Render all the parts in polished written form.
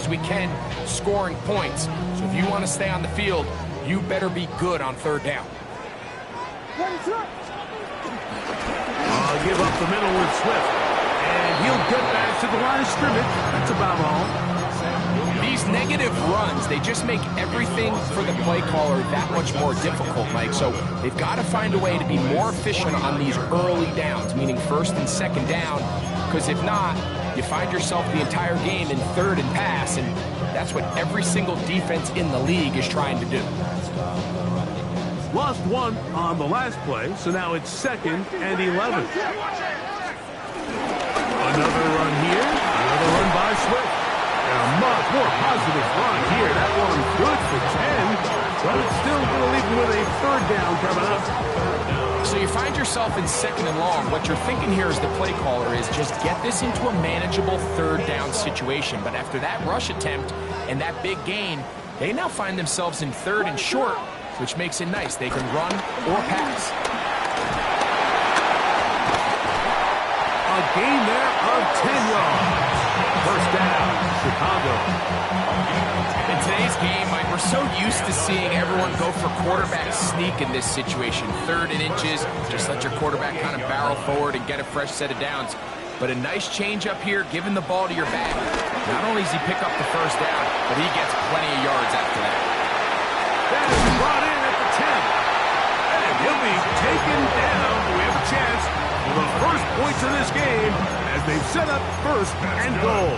as we can scoring points. So if you want to stay on the field, you better be good on third down. Give up the middle with Swift. And he'll get back to the line of scrimmage. That's about all. These negative runs, they just make everything for the play caller that much more difficult, Mike. So they've got to find a way to be more efficient on these early downs, meaning first and second down, because if not, you find yourself the entire game in third and pass, and that's what every single defense in the league is trying to do. Lost one on the last play, so now it's 2nd and 11. Another run here, another run by Swift. And a much more positive run here. That one good for 10, but it's still going to leave him with a third down coming up. So you find yourself in 2nd and long. What you're thinking here as the play caller is just get this into a manageable third down situation. But after that rush attempt and that big gain, they now find themselves in 3rd and short, which makes it nice. They can run or pass. A gain there of 10 yards. First down, Chicago. In today's game, Mike, we're so used to seeing everyone go for quarterback sneak in this situation. 3rd and inches, just let your quarterback kind of barrel forward and get a fresh set of downs. But a nice change up here, giving the ball to your back. Not only does he pick up the first down, but he gets plenty of yards after that. That is brought in at the 10. And he'll be taken down. We have a chance for the first points of this game as they've set up 1st and goal.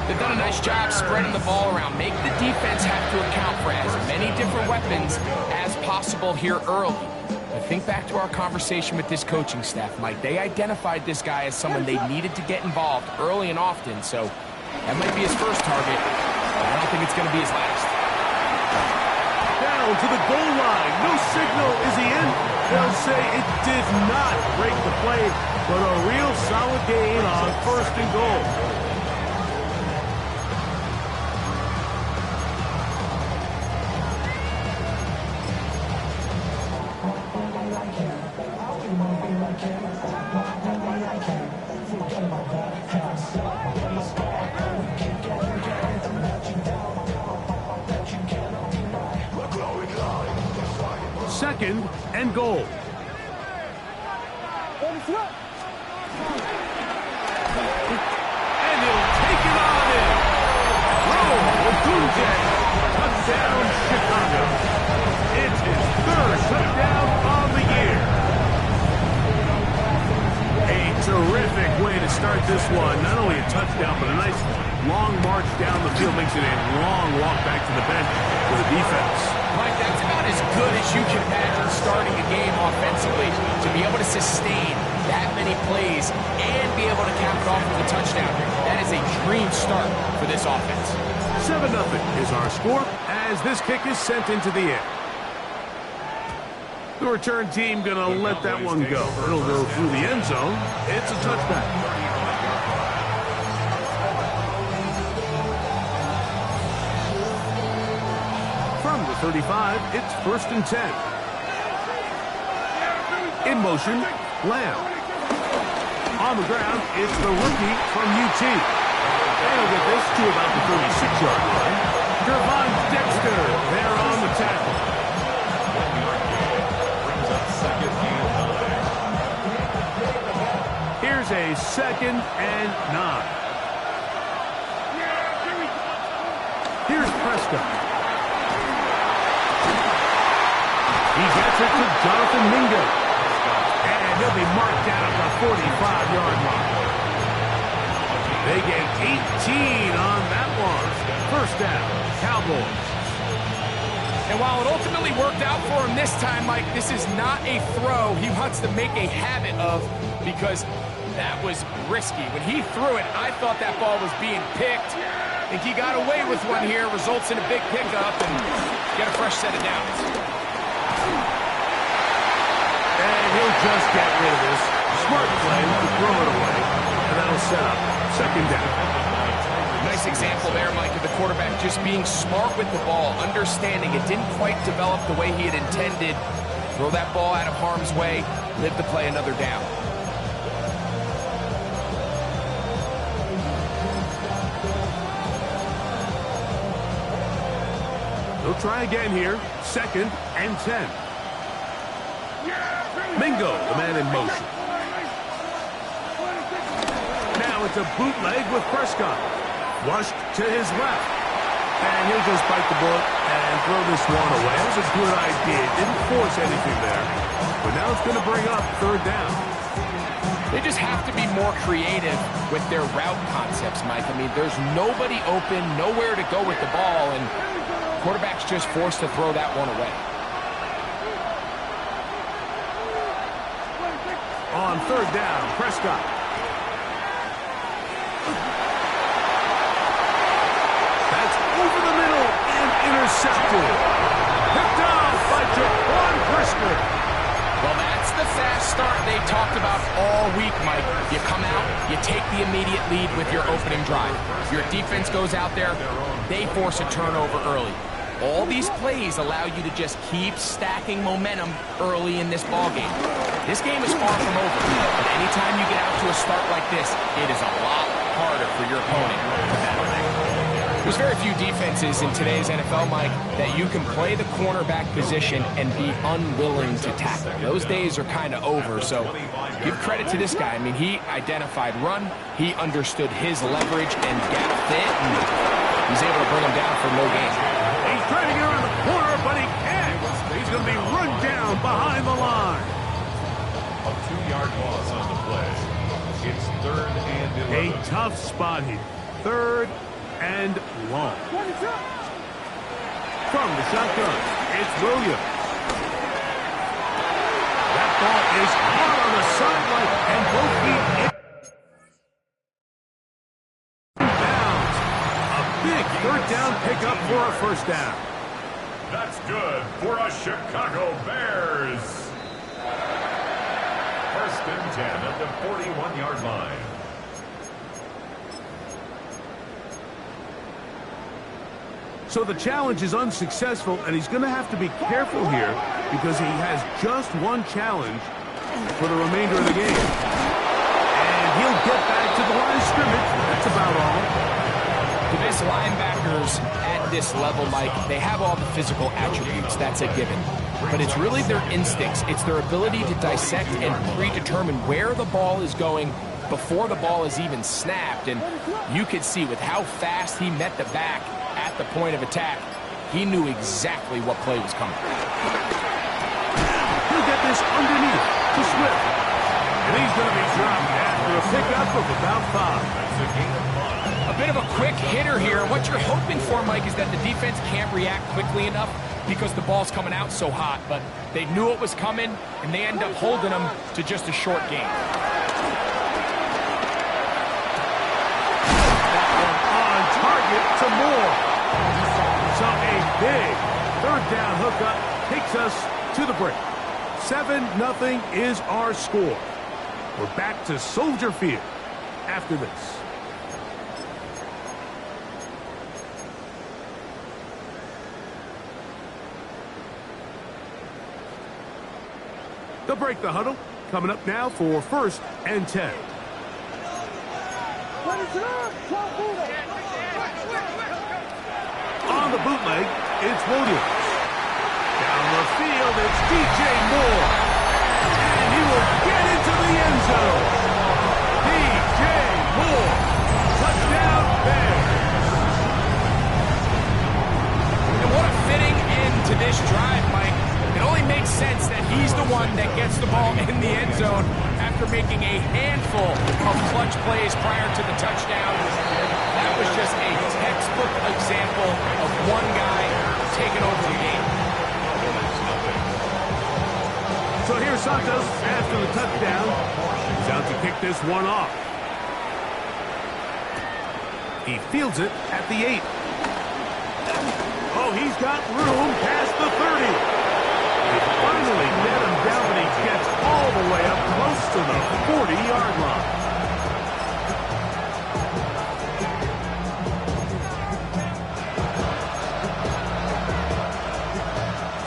They've done a nice job spreading the ball around. Make the defense have to account for as many different weapons as possible here early. But think back to our conversation with this coaching staff, Mike. They identified this guy as someone they needed to get involved early and often. So that might be his first target, but I don't think it's going to be his last. Down to the goal line. No signal. Is he in? They'll say it did not break the play, but a real solid gain on 1st and goal. Second and goal. And he'll take it on in. Touchdown, Chicago. It's his 3rd touchdown on the year. A terrific way to start this one. Not only a touchdown, but a nice long march down the field. Makes it a long walk back to the bench for the defense. Mike, that's about as good as you can imagine starting a game offensively. To be able to sustain that many plays and be able to cap it off with a touchdown. That is a dream start for this offense. 7-0 is our score as this kick is sent into the air. The return team going to let that one go. It'll go through the end zone. It's a touchback. From the 35, it's 1st and 10. In motion, Lamb. On the ground, it's the rookie from UT. They'll get this to about the 36-yard line. Gervon Dexter there on the tackle. Here's a 2nd and 9. Here's Prescott. He gets it to Jonathan Mingo. And he'll be marked down at the 45-yard line. They get 18 on that one. First down, Cowboys. And while it ultimately worked out for him this time, Mike, this is not a throw he wants to make a habit of because that was risky. When he threw it, I thought that ball was being picked. I think he got away with one here, results in a big pickup, and get a fresh set of downs. And he'll just get rid of this. Smart play to throw it away. And that'll set up 2nd down. Nice example there, Mike, of the quarterback just being smart with the ball, understanding it didn't quite develop the way he had intended. Throw that ball out of harm's way, live to play another down. They'll try again here. 2nd and 10. Mingo, the man in motion. Now it's a bootleg with Prescott. Flushed to his left. And he'll just bite the bullet and throw this one away. That was a good idea. Didn't force anything there. But now it's going to bring up 3rd down. They just have to be more creative with their route concepts, Mike. I mean, there's nobody open, nowhere to go with the ball, and quarterback's just forced to throw that one away. On 3rd down, Prescott. That's over the middle and intercepted. Picked off by Jaquan Brisker. Well, that's the fast start they talked about all week, Mike. You come out, you take the immediate lead with your opening drive. Your defense goes out there, they force a turnover early. All these plays allow you to just keep stacking momentum early in this ballgame. This game is far from over, but anytime you get out to a start like this, it is a lot harder for your opponent to battle back. There's very few defenses in today's NFL, Mike, that you can play the cornerback position and be unwilling to tackle. Those days are kind of over, so give credit to this guy. I mean, he identified run, he understood his leverage and gap fit, and he's able to bring him down for no gain. He's trying to get around the corner, but he can't. He's going to be run down behind the line. A 2-yard loss on the play. It's 3rd and 11. A tough spot here. 3rd and long. From the shotgun, it's Williams. That ball is hard on the sideline, and both feet inbounds. A big 3rd down pickup for a 1st down. That's good for a Chicago Bears. 1st and 10 at the 41-yard line. So the challenge is unsuccessful, and he's going to have to be careful here because he has just one challenge for the remainder of the game. And he'll get back to the line of scrimmage. That's about all. To miss linebackers at this level, Mike, they have all the physical attributes. That's a given. But it's really their instincts. It's their ability to dissect and predetermine where the ball is going before the ball is even snapped. And you could see with how fast he met the back at the point of attack, he knew exactly what play was coming. He'll get this underneath to Swift. And he's going to be dropped after a pickup of about 5. That's a gain of 5. A bit of a quick hitter here. What you're hoping for, Mike, is that the defense can't react quickly enough because the ball's coming out so hot. But they knew it was coming, and they end up holding them to just a short gain. To Moore. So a big 3rd down hookup takes us to the break. 7-0 is our score. We're back to Soldier Field after this. They'll break the huddle. Coming up now for 1st and 10. On the bootleg, it's Williams. Down the field, it's DJ Moore. And he will get into the end zone. DJ Moore. Touchdown, Bears. And what a fitting end to this drive, Mike. It only makes sense that he's the one that gets the ball in the end zone after making a handful of clutch plays prior to the touchdown. That was just a textbook example of one guy taking over the game. So here's Santos after the touchdown. He's out to kick this one off. He fields it at the 8. Oh, he's got room past the 30. They finally get him down, and he gets all the way up close to the 40-yard line.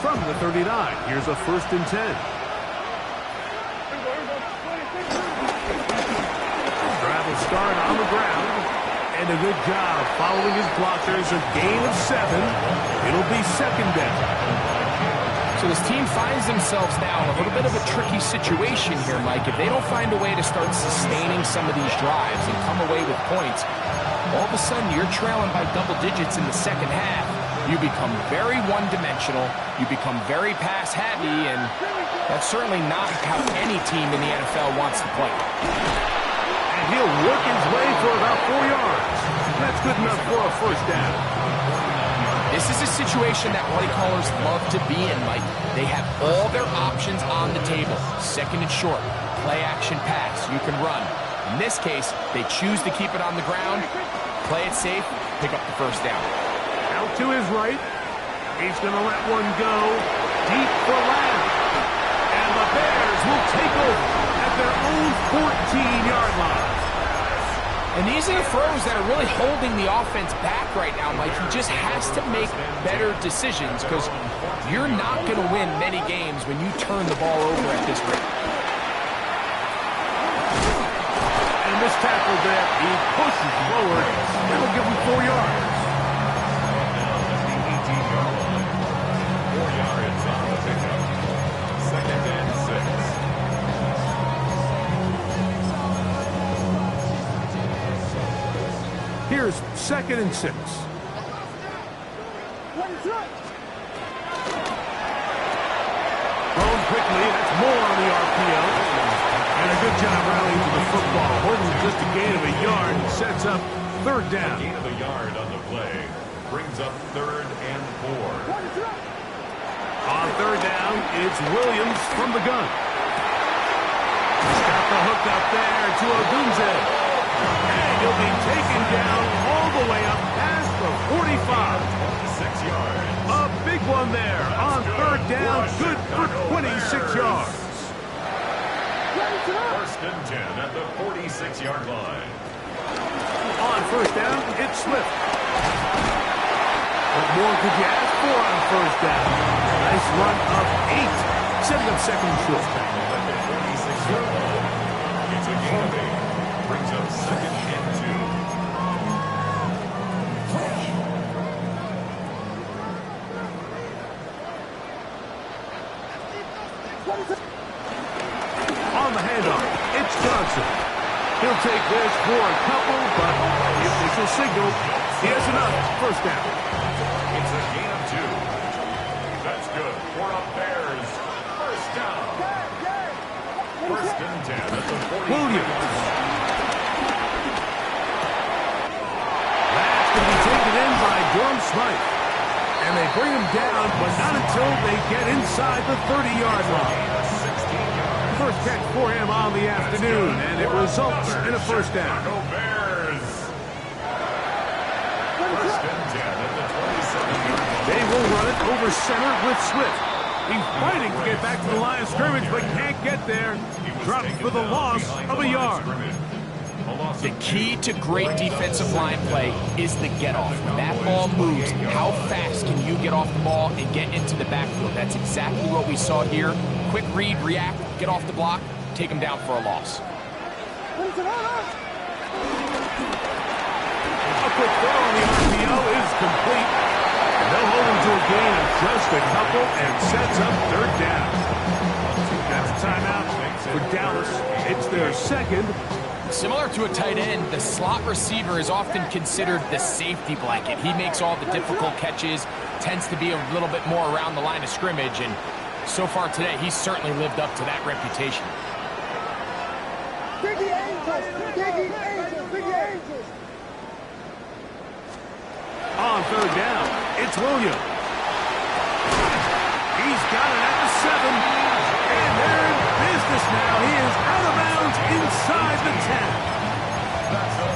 From the 39, here's a 1st and 10. Travel start on the ground, and a good job following his blockers. A gain of 7. It'll be second down. So this team finds themselves now in a little bit of a tricky situation here, Mike. If they don't find a way to start sustaining some of these drives and come away with points, all of a sudden you're trailing by double digits in the second half. You become very one-dimensional. You become very pass-heavy, and that's certainly not how any team in the NFL wants to play. And he'll work his way for about 4 yards. That's good enough for a first down. This is a situation that play callers love to be in, Mike. They have all their options on the table. Second and short, play action pass, you can run. In this case, they choose to keep it on the ground, play it safe, pick up the first down. Out to his right. He's going to let one go deep for Lamb. And the Bears will take over at their own 14-yard line. And these are the throws that are really holding the offense back right now, Mike. He just has to make better decisions because you're not going to win many games when you turn the ball over at this rate. And this tackle there, he pushes forward. That'll give him 4 yards. 4 yards on the pickup. Second and 6. Here's second and 6. Thrown quickly. That's more on the RPO. And a good job rallying to the football. Holding just a gain of a yard and sets up third down. Gain of a yard on the play. Brings up 3rd and 4. On third down, it's Williams from the gun. He's got the hook up there to Odunze. And he'll be taken down all the way up past the 45. 26 yards. A big one there on third down. Good for 26 yards. First and 10 at the 46-yard line. On first down, it's Swift. What more could you ask for on first down? Nice run of 8. Setting up second and short. At the 46-yard line. It's a gain of 8. Brings up second and 2. On the handoff, it's Johnson. He'll take this for a couple, but the official signal, he has enough. First down. It's a gain of 2. That's good for a Bears first down. First and 10 at the 40. Williams. That's going to be taken in by Durham Smythe. And they bring him down, but not until they get inside the 30-yard line. First catch for him on the afternoon, and it results in a first down. Go Bears. First and 10 at the 27-yard line. They will run it over center with Swift. He's fighting to get back to the line of scrimmage, but can't get there. Dropped for the loss of a yard. The key to great defensive line play is the get-off. When that ball moves, how fast can you get off the ball and get into the backfield? That's exactly what we saw here. Quick read, react, get off the block, take him down for a loss. A quick throw on the RPO is complete. They'll hold him to a gain of just a couple and sets up third down. That's a timeout for Dallas. It's their second. Similar to a tight end, the slot receiver is often considered the safety blanket. He makes all the difficult catches, tends to be a little bit more around the line of scrimmage, and so far today, he's certainly lived up to that reputation. Biggie Angels! Biggie Angels! Biggie Angels! On third down, it's Williams. He's got it at the 7. And they're in business now. He is out of bounds inside the 10.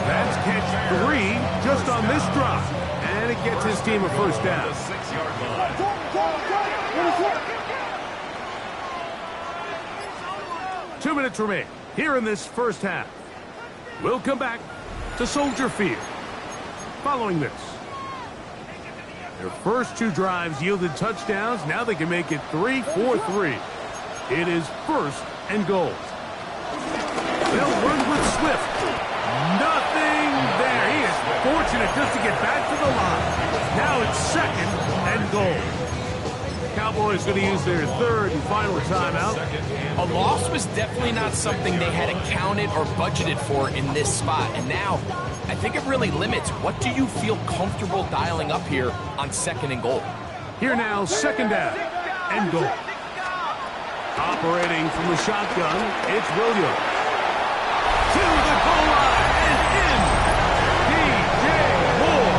That's catch 3 just on this drop. And it gets his team a first down. 6-yard line. Go! 2 minutes remain here in this first half. We'll come back to Soldier Field. Following this, their first 2 drives yielded touchdowns. Now they can make it 3-4-3. It is first and goal. They'll run with Swift. Nothing there. He is fortunate just to get back to the line. Now it's second and goal. Cowboys going to use their third and final timeout. A loss was definitely not something they had accounted or budgeted for in this spot. And now, I think it really limits what do you feel comfortable dialing up here on second and goal. Here now, second down and goal. Operating from the shotgun, it's Williams. To the goal line and in. DJ Moore.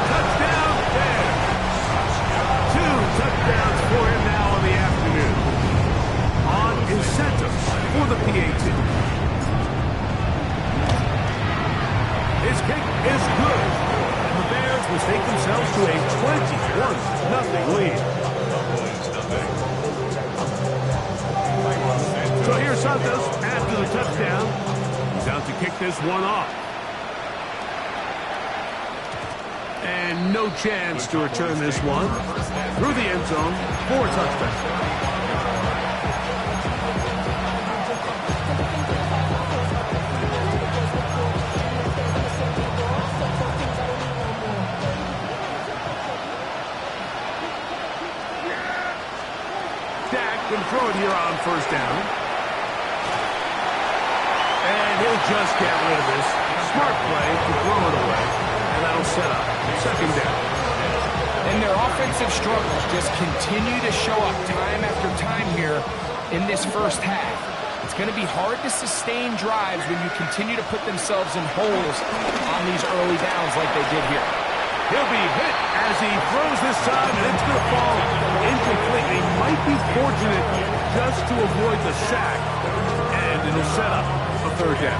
Touchdown there. 2 touchdowns for him now in the afternoon. On incentive for the PAT. His kick is good. And the Bears will take themselves to a 21-0 lead. So here's Santos after the touchdown. He's out to kick this one off. And no chance to return this one. Through the end zone for a touchdown. Can throw it here on first down. And he'll just get rid of this. Smart play to throw it away. And that'll set up second down. And their offensive struggles just continue to show up time after time here in this first half. It's going to be hard to sustain drives when you continue to put themselves in holes on these early downs like they did here. He'll be hit as he throws this time, and it's going to fall incomplete. He might be fortunate just to avoid the sack, and it'll set up a third down.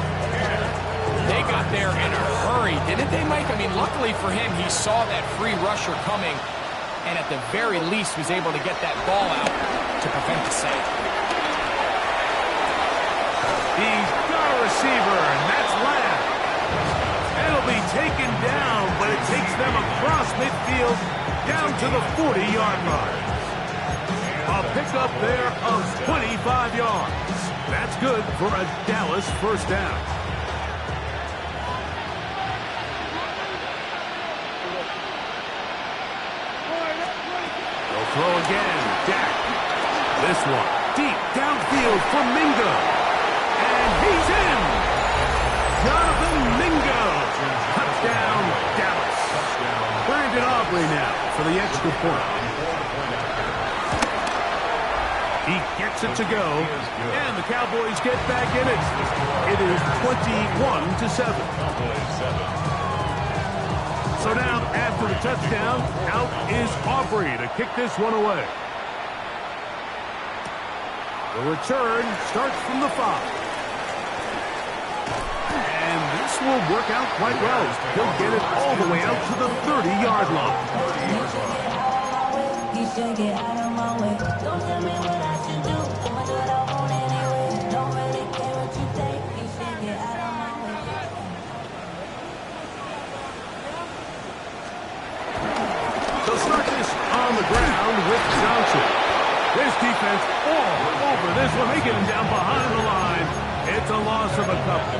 They got there in a hurry, didn't they, Mike? I mean, luckily for him, he saw that free rusher coming, and at the very least was able to get that ball out to prevent the sack. He's got a receiver, and that's Lamb. It'll be taken down, but it takes them across midfield down to the 40-yard line. A pickup there of 25 yards. That's good for a Dallas first down. They'll throw again. Dak. This one deep downfield for Mingo. And he's in. Jonathan Mingo. Touchdown, Dallas. Brandon Aubrey now for the extra point. He gets it to go, and the Cowboys get back in it. It is 21-7. So now, after the touchdown, out is Aubrey to kick this one away. The return starts from the 5. And this will work out quite well. He'll get it all the way out to the 30-yard line. So start this on the ground with Johnson. This defense all over this one. They get him down behind the line. It's a loss of a couple.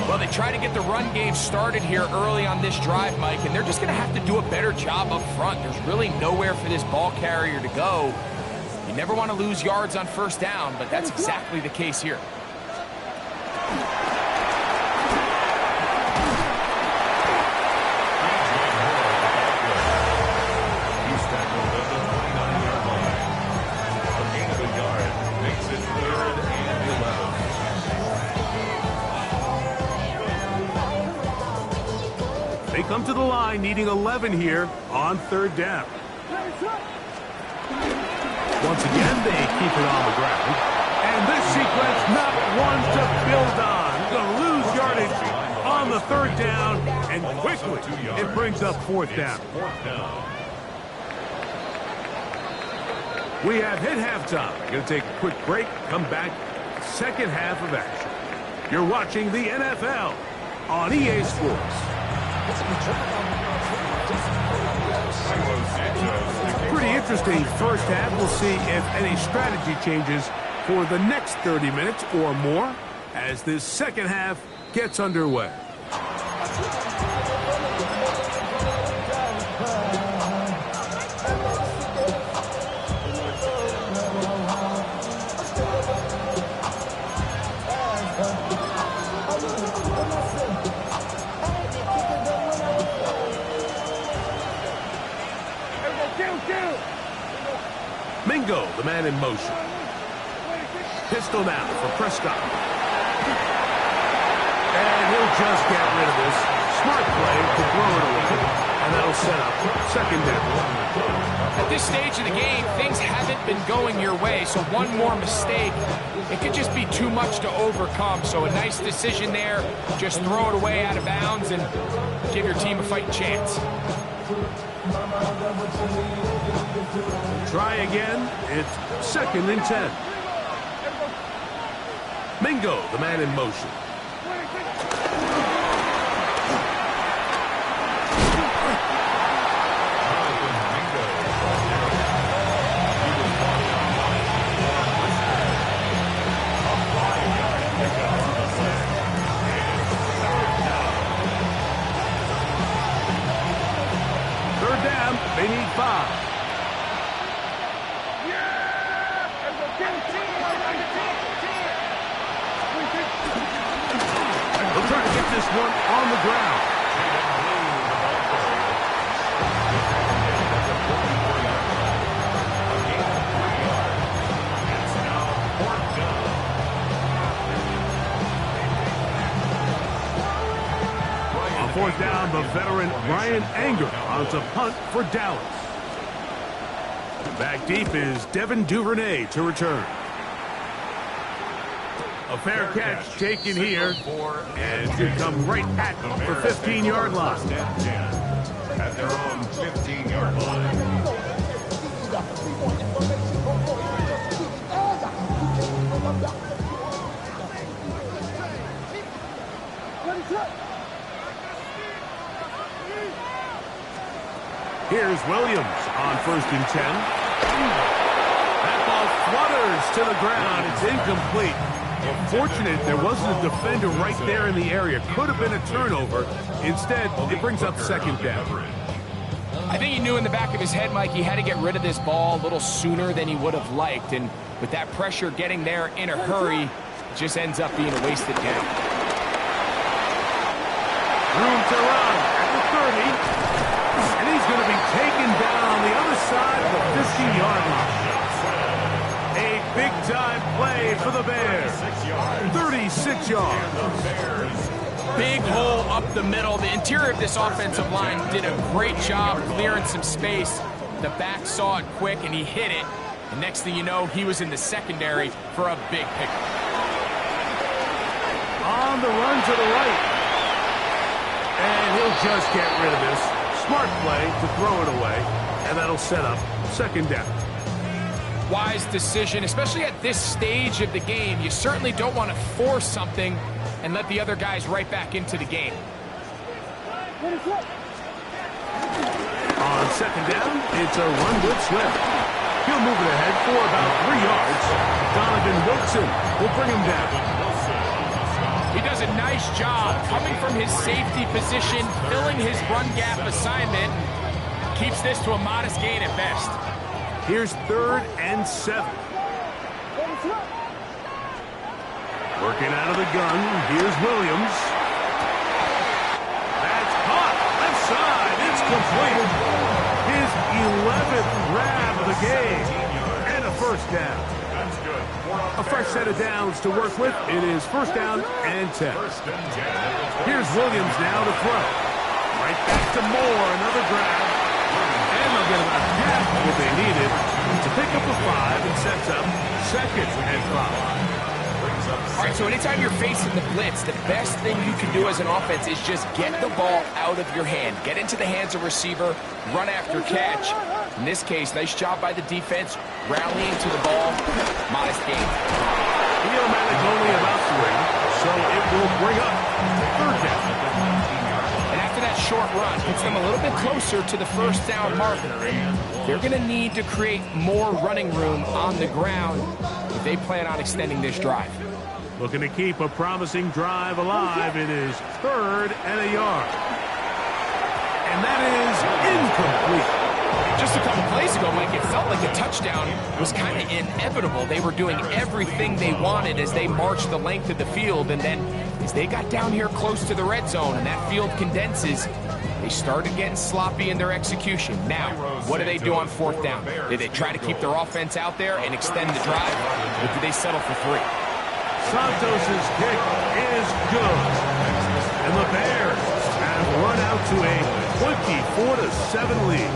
Well, they try to get the run game started here early on this drive, Mike, and they're just going to have to do a better job up front. There's really nowhere for this ball carrier to go. You never want to lose yards on first down, but that's exactly the case here. They come to the line needing 11 here on third down. Once again, they keep it on the ground. And this sequence, not one to build on. Going to lose yardage on the third down, and quickly it brings up fourth down. We have hit halftime. Going to take a quick break, come back, second half of action. You're watching the NFL on EA Sports. Pretty interesting first half. We'll see if any strategy changes for the next 30 minutes or more as this second half gets underway. Mingo, the man in motion. Pistol now for Prescott. And he'll just get rid of this. Smart play to throw it away. And that'll set up second down. At this stage of the game, things haven't been going your way, so one more mistake, it could just be too much to overcome. So a nice decision there. Just throw it away out of bounds and give your team a fighting chance. Try again. It's 2nd and 10. Mingo, the man in motion. Third down, they need 5. They'll try to get this one on the ground. On 4th down, the veteran Ryan Anger on to punt for Dallas. Back deep is Devin Duvernay to return. A fair catch taken here, and should come right at the 15-yard line. At their own 15-yard line. Here's Williams on 1st and 10. That ball flutters to the ground. It's incomplete. Fortunate there wasn't a defender right there in the area. Could have been a turnover. Instead, it brings up 2nd down. I think he knew in the back of his head, Mike, he had to get rid of this ball a little sooner than he would have liked. And with that pressure getting there in a hurry, it just ends up being a wasted game. Room to run at the 30. And he's going to be taken down on the other side of the 15-yard line. A big-time play for the Bears. 36 yards. Big hole up the middle. The interior of this offensive line did a great job clearing some space. The back saw it quick, and he hit it. And next thing you know, he was in the secondary for a big pickup. On the run to the right. And he'll just get rid of this. Smart play to throw it away. And that'll set up 2nd down. Wise decision, especially at this stage of the game. You certainly don't want to force something and let the other guys right back into the game. On 2nd down, it's a run with Swift. He'll move it ahead for about 3 yards. Donovan Wilson will bring him down. He does a nice job coming from his safety position, filling his run gap assignment. Keeps this to a modest gain at best. Here's 3rd and 7. Working out of the gun, here's Williams. That's caught, left side, it's complete. His 11th grab of the game, and a 1st down. A fresh set of downs to work with. It is 1st down and 10. Here's Williams now to throw. Right back to Moore, another grab. And they'll get about half what they needed to pick up a 5 and sets up 2nd and 5. All right, so anytime you're facing the blitz, the best thing you can do as an offense is just get the ball out of your hand. Get into the hands of receiver, run after catch. In this case, nice job by the defense, rallying to the ball. Modest gain. Theomatic only about 3, so it will bring up 3rd down. And after that short run, puts them a little bit closer to the 1st down marker. They're going to need to create more running room on the ground if they plan on extending this drive. Looking to keep a promising drive alive. It is 3rd and a yard. And that is incomplete. Just a couple plays ago, Mike, it felt like a touchdown was kind of inevitable. They were doing everything they wanted as they marched the length of the field. And then as they got down here close to the red zone and that field condenses, They started getting sloppy in their execution. Now, what do they do on fourth down? Do they try to keep their offense out there and extend the drive, or do they settle for 3? Santos' kick is good. And the Bears have run out to a 24-7 lead.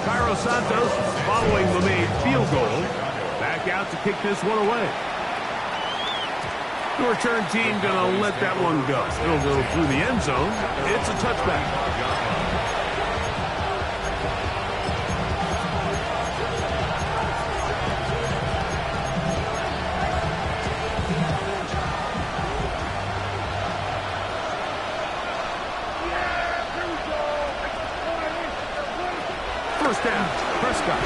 Cairo Santos, following the made field goal, back out to kick this one away. The return team going to let that one go. It'll go through the end zone. It's a touchback. First down, Prescott.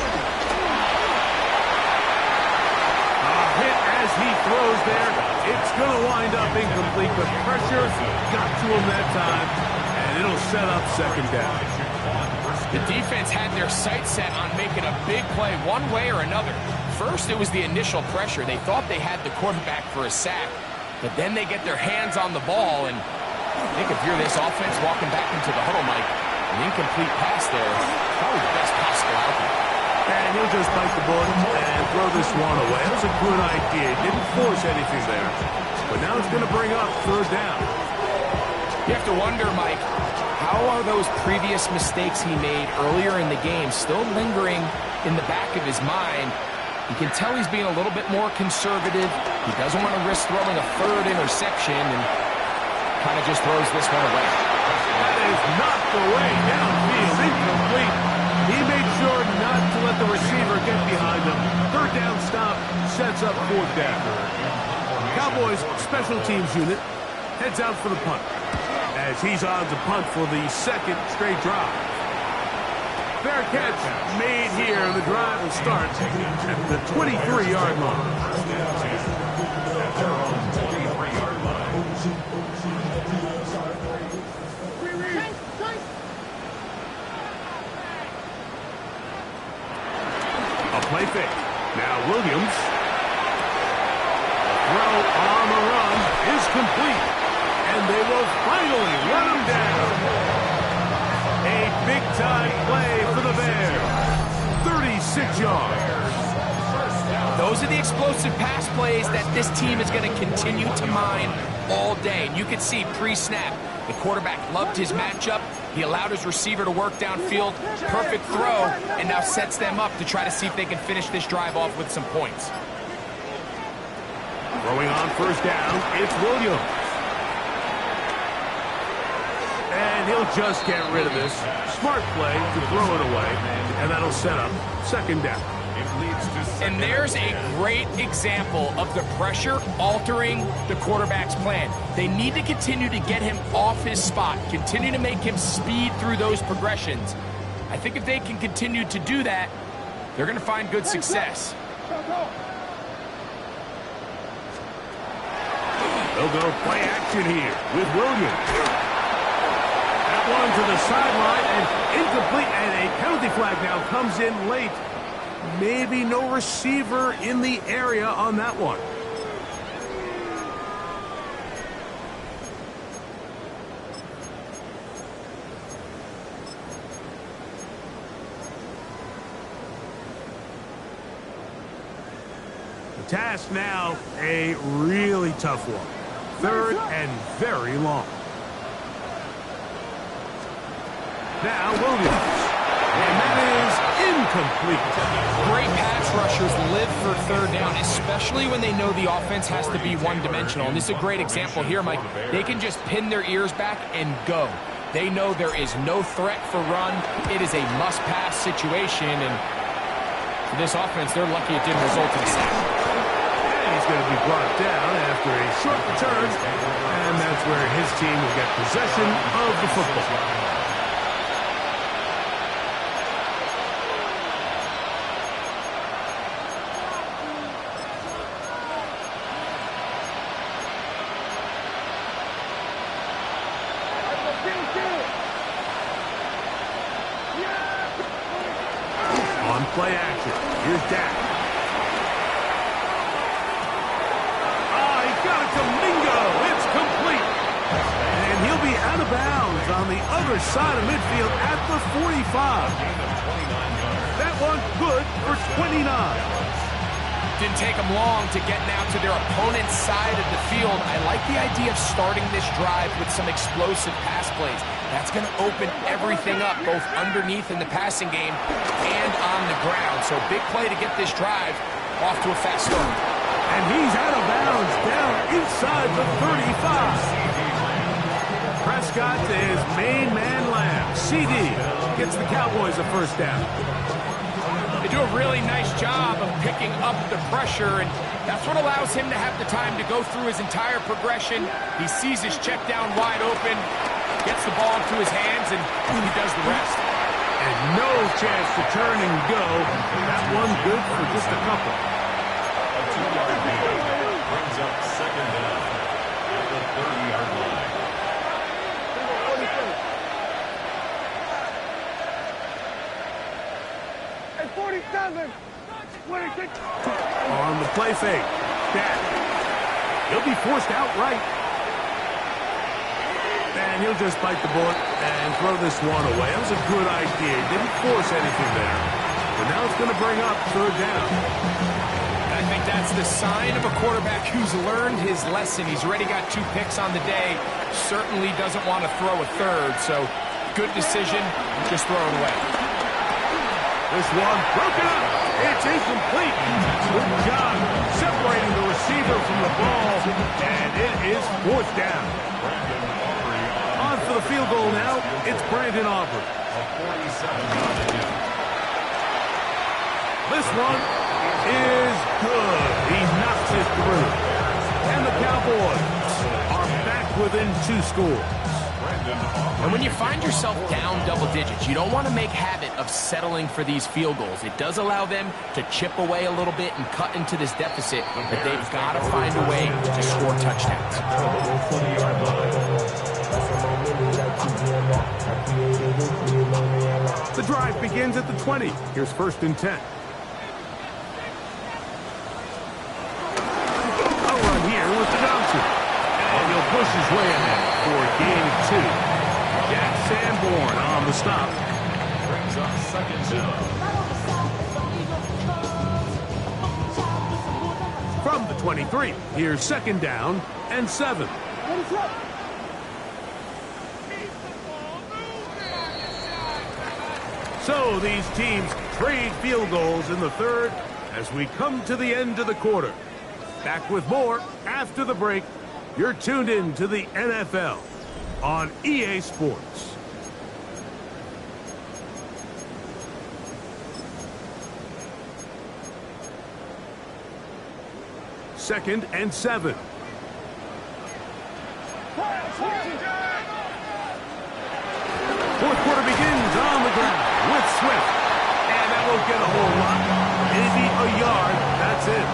As he throws there, it's going to wind up incomplete. The pressure got to him that time, and it'll set up second down. The defense had their sights set on making a big play one way or another. First, it was the initial pressure. They thought they had the quarterback for a sack, but then they get their hands on the ball, and I think if you're this offense walking back into the huddle, Mike, an incomplete pass there is probably the best possible outcome. And he'll just bite the bullet and throw this one away. That was a good idea. Didn't force anything there. But now it's going to bring up third down. You have to wonder, Mike, how are those previous mistakes he made earlier in the game still lingering in the back of his mind? You can tell he's being a little bit more conservative. He doesn't want to risk throwing a third interception and kind of just throws this one away. That is knocked away downfield. Incomplete. He made sure not to let the receiver get behind him. Third down stop sets up fourth down. Cowboys special teams unit heads out for the punt as he's on to punt for the second straight drive. Fair catch made here. The drive will start at the 23-yard line. Play fake. Now Williams. Throw on the run is complete. And they will finally run him down. A big-time play for the Bears. 36 yards. Those are the explosive pass plays that this team is going to continue to mine all day. And you can see pre-snap, the quarterback loved his matchup. He allowed his receiver to work downfield. Perfect throw, and now sets them up to try to see if they can finish this drive off with some points. Throwing on first down, it's Williams. And he'll just get rid of this. Smart play to throw it away, and that'll set up second down. And there's a great example of the pressure altering the quarterback's plan. They need to continue to get him off his spot, continue to make him speed through those progressions. I think if they can continue to do that, they're going to find good success. They'll go play action here with Williams. That one to the sideline and incomplete, and a penalty flag now comes in late. Maybe no receiver in the area on that one. The task now, a really tough one. Third and very long. Now Williams. And that is incomplete. Great pass rushers live for third down, especially when they know the offense has to be one-dimensional. And this is a great example here, Mike. They can just pin their ears back and go. They know there is no threat for run. It is a must-pass situation, and for this offense, they're lucky it didn't result in a sack. And he's going to be brought down after a short return, and that's where his team will get possession of the football. Play action. Here's Dak. Oh, he got it to Mingo. It's complete. And he'll be out of bounds on the other side of midfield at the 45. That one good for 29. Didn't take them long to get now to their opponent's side of the field. I like the idea of starting this drive with some explosive pass plays. That's going to open everything up, both underneath in the passing game and on the ground. So big play to get this drive off to a fast start. And he's out of bounds down inside the 35. Prescott to his main man Lamb. CD gets the Cowboys a first down. They do a really nice job of picking up the pressure, and that's what allows him to have the time to go through his entire progression. He sees his check down wide open, gets the ball into his hands, and he does the rest. And no chance to turn and go. That one good for just a couple. A 2-yard gain brings up second down at the 30-yard line. And 47. 26. On the play fake. Back. He'll be forced outright. And he'll just bite the bullet and throw this one away. That was a good idea. He didn't force anything there. But now it's going to bring up third down. I think that's the sign of a quarterback who's learned his lesson. He's already got 2 picks on the day. Certainly doesn't want to throw a third. So good decision. Just throw it away. This one broken up. It's incomplete. Good job separating the receiver from the ball. And it is fourth down. On for the field goal now. It's Brandon Aubrey. A 47-yard attempt. This one is good. He knocks it through. And the Cowboys are back within 2 scores. And when you find yourself down double digits, you don't want to make habit of settling for these field goals. It does allow them to chip away a little bit and cut into this deficit, but they've got to find a way to score touchdowns. The drive begins at the 20. Here's 1st and 10. A run here with the Johnson. And he'll push his way ahead for a gain of 2. Jack Sanborn on the stop. Brings up second down. From the 23, here's 2nd down and 7. So these teams trade field goals in the 3rd as we come to the end of the quarter. Back with more after the break. You're tuned in to the NFL on EA Sports. Second and 7. Fourth quarter begins on the ground with Swift. And that won't get a whole lot. Maybe a yard. That's it.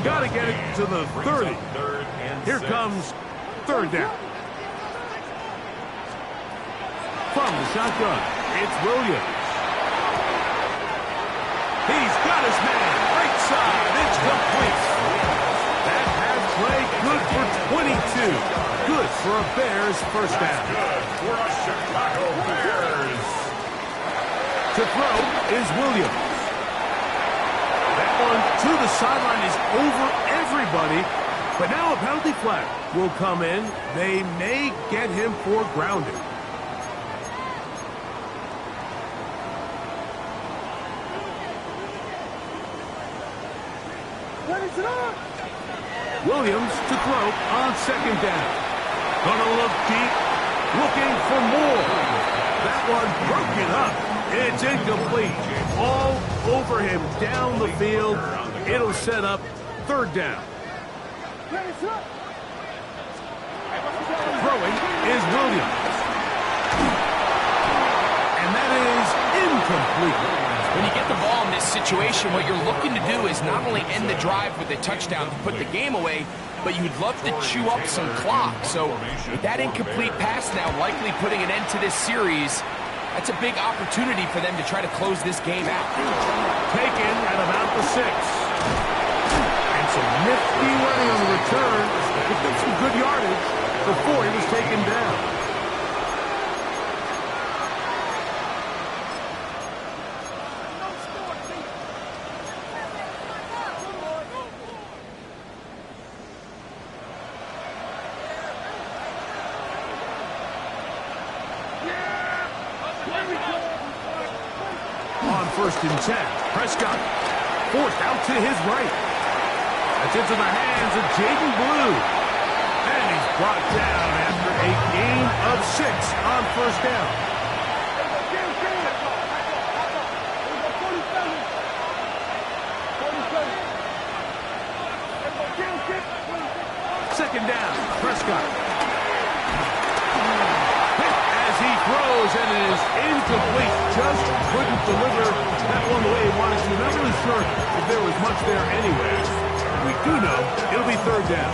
Got to get it to the 30. Here comes 3rd down. From the shotgun, it's Williams. He's got his man. Right side. It's complete. That has play good for 22. Good for a Bears first down. Good for a Chicago Bears. To throw is Williams. That one to the sideline is over everybody. But now a penalty flag will come in. They may get him for grounding. Williams to throw on 2nd down. Gonna look deep, looking for more. That one broken up. It's incomplete. All over him down the field. It'll set up 3rd down. Throwing is Williams. And that is incomplete. When you get the ball in this situation, what you're looking to do is not only end the drive with a touchdown to put the game away, but you'd love to chew up some clock. So with that incomplete pass now likely putting an end to this series, that's a big opportunity for them to try to close this game out. Taken at about the 6. And some nifty running on the return. Picked up some good yardage. before he was taken down. On 1st and 10, Prescott forced out to his right. That's into the hands of Jaden Blue. And he's brought down after a gain of 6 on 1st down. Second down, Prescott. As he throws, and it is incomplete. Just couldn't deliver that one the way he wanted to. Not really sure if there was much there anyway. We do know it'll be 3rd down.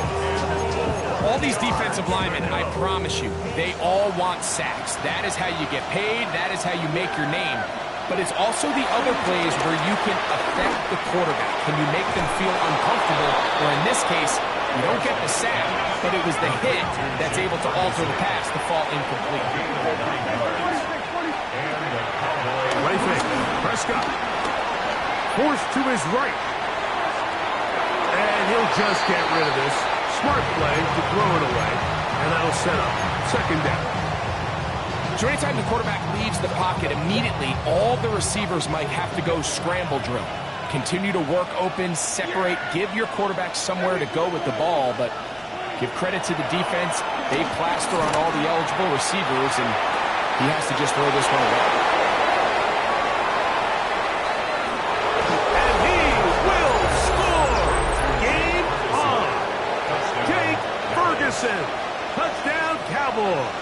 All these defensive linemen, I promise you, they all want sacks. That is how you get paid. That is how you make your name. But it's also the other plays where you can affect the quarterback. Can you make them feel uncomfortable? Or in this case, you don't get the sack, but it was the hit that's able to alter the pass to fall incomplete. Right fake. Prescott forced to his right. And he'll just get rid of this. Smart play to throw it away. And that'll set up 2nd down. So anytime the quarterback leaves the pocket, immediately all the receivers might have to go scramble drill. Continue to work open, separate, give your quarterback somewhere to go with the ball, but give credit to the defense. They plaster on all the eligible receivers, and he has to just throw this one away. And he will score! Game on! Jake Ferguson! Touchdown, Cowboys!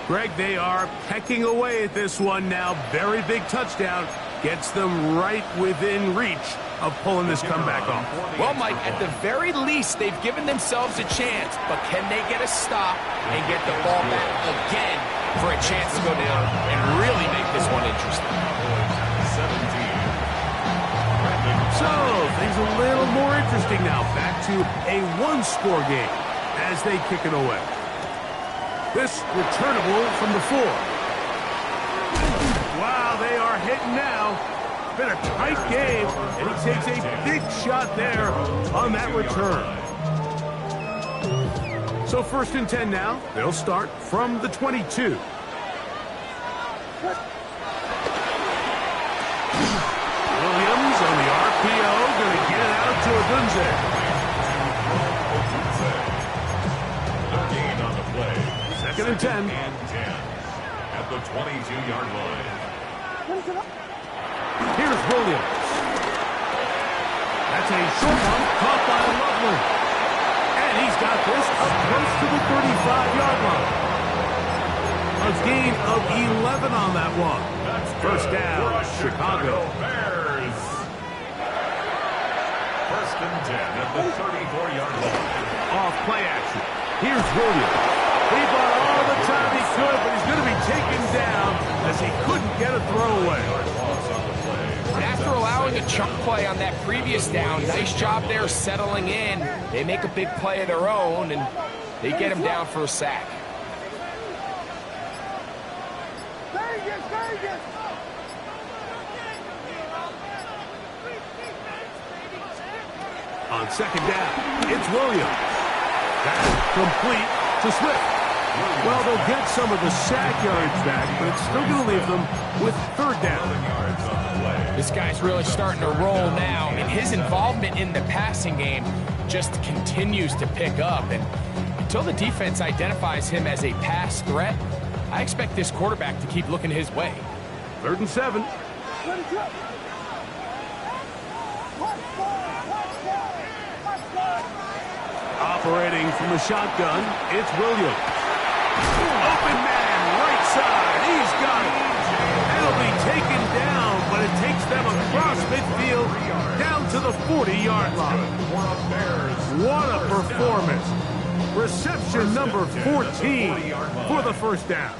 Greg, they are pecking away at this one now. Very big touchdown. Gets them right within reach of pulling this comeback off. Well, Mike, at the very least, they've given themselves a chance, but can they get a stop and get the ball back again for a chance to go down and really make this one interesting? 17. So, things a little more interesting now. Back to a one-score game as they kick it away. This returnable from the 4. Wow, they are hitting now. Been a tight game, and he takes a big shot there on that return. So 1st and 10 now. They'll start from the 22. Williams on the RPO, going to get it out to Agunze. A gain on the play. 2nd and 10. And 10 at the 22-yard line. Here's Williams. That's a short one caught by Loveland. And he's got this up close to the 35-yard line. A gain of 11 on that one. That's 1st down, Chicago. Bears. 1st and 10 at the 34-yard line. Off play action. Here's Williams. He bought all the time he could, but he's going to be taken down as he couldn't get a throwaway. And after allowing a chunk play on that previous down, nice job there settling in. They make a big play of their own, and they get him down for a sack. On 2nd down, it's Williams. That's complete to Swift. Well, they'll get some of the sack yards back, but it's still going to leave them with 3rd down. This guy's really starting to roll now. I mean, his involvement in the passing game just continues to pick up. And until the defense identifies him as a pass threat, I expect this quarterback to keep looking his way. 3rd and 7. Operating from the shotgun, it's Williams. Open man, right side. He's got it. That'll be taken down, but it takes them across midfield down to the 40-yard line. What a performance. Reception number 14 for the 1st down.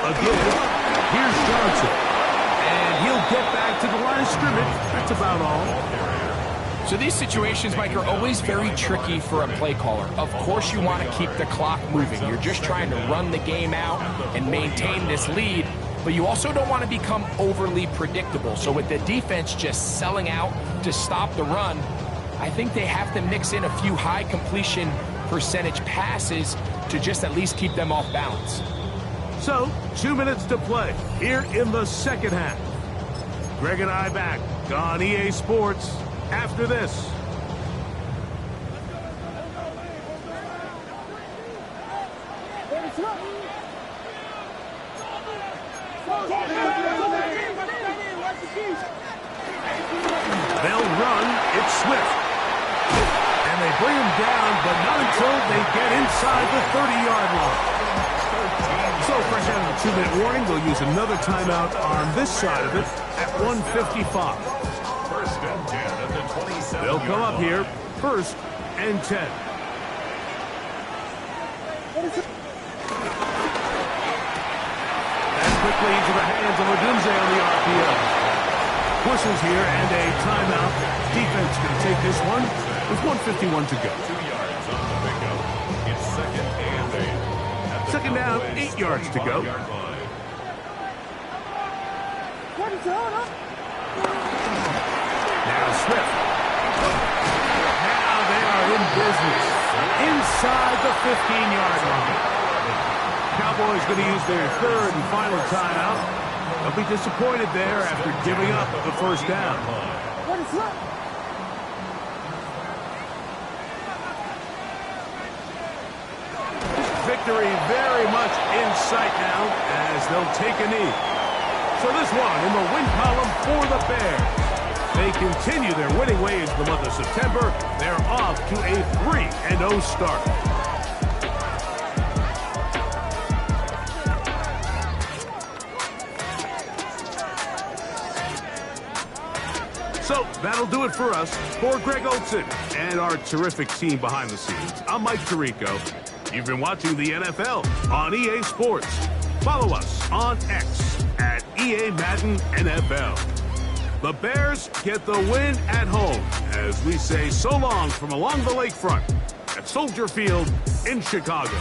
Again, here's Johnson. And he'll get back to the line of scrimmage. That's about all. So these situations, Mike, are always very tricky for a play caller. Of course you want to keep the clock moving. You're just trying to run the game out and maintain this lead, but you also don't want to become overly predictable. So with the defense just selling out to stop the run, I think they have to mix in a few high completion percentage passes to just at least keep them off balance. So, 2 minutes to play here in the second half. Greg and I back on EA Sports after this. They'll run. It's Swift. And they bring him down, but not until they get inside the 30-yard line. So, fresh out of the 2-minute warning, they'll use another timeout on this side of it at 1:55. First and 10 at the 27. They'll come up here, 1st and 10. And quickly into the hands of Odunze on the RPO. Whistles here and a timeout. Defense can take this one with 1:51 to go. 2 yards on the pickup. It's 2nd and 8. Second down, 8 yards to go. Now Swift. Now they are in business. Inside the 15-yard line. Cowboys going to use their 3rd and final timeout. They'll be disappointed there after giving up the first down. Victory very much in sight now as they'll take a knee. So this one in the win column for the Bears. They continue their winning ways in the month of September. They're off to a 3-0 start. So that'll do it for us. For Greg Olson and our terrific team behind the scenes, I'm Mike Tirico. You've been watching the NFL on EA Sports. Follow us on X at EA Madden NFL. The Bears get the win at home as we say so long from along the lakefront at Soldier Field in Chicago.